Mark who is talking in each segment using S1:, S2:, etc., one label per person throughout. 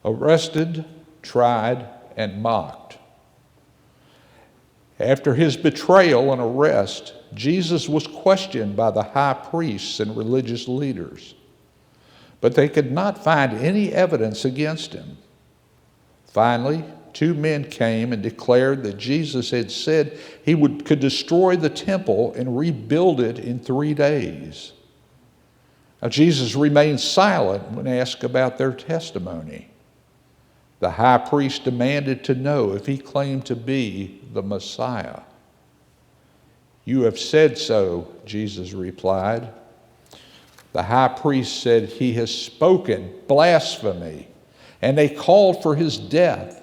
S1: arrested, tried, and mocked. After his betrayal and arrest, Jesus was questioned by the high priests and religious leaders, but they could not find any evidence against him. Finally, two men came and declared that Jesus had said he could destroy the temple and rebuild it in 3 days. Now, Jesus remained silent when asked about their testimony. The high priest demanded to know if he claimed to be the Messiah. "You have said so," Jesus replied. The high priest said, "He has spoken blasphemy," and they called for his death.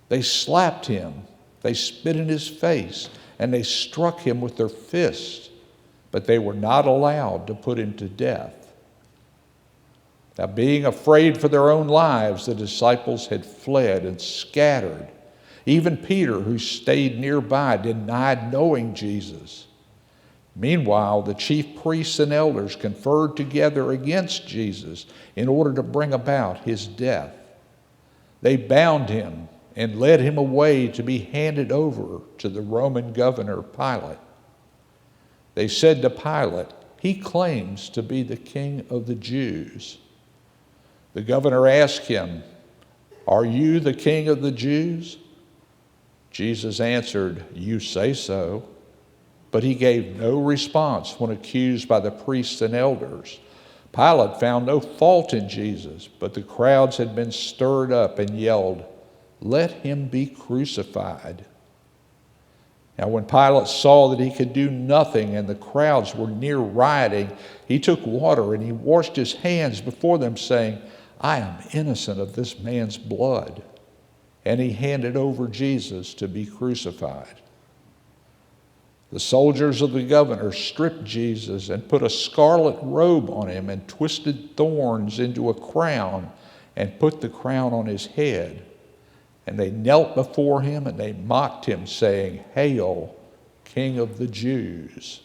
S1: They slapped him, they spit in his face, and they struck him with their fists, but they were not allowed to put him to death. Now, being afraid for their own lives, the disciples had fled and scattered. Even Peter, who stayed nearby, denied knowing Jesus. Meanwhile, the chief priests and elders conferred together against Jesus in order to bring about his death. They bound him and led him away to be handed over to the Roman governor Pilate. They said to Pilate, "He claims to be the king of the Jews." The governor asked him, "Are you the king of the Jews?" Jesus answered, "You say so." But he gave no response when accused by the priests and elders. Pilate found no fault in Jesus, but the crowds had been stirred up and yelled, "Let him be crucified." Now, when Pilate saw that he could do nothing and the crowds were near rioting, he took water and he washed his hands before them, saying, "I am innocent of this man's blood." And he handed over Jesus to be crucified. The soldiers of the governor stripped Jesus and put a scarlet robe on him and twisted thorns into a crown and put the crown on his head. And they knelt before him and they mocked him, saying, "Hail, King of the Jews."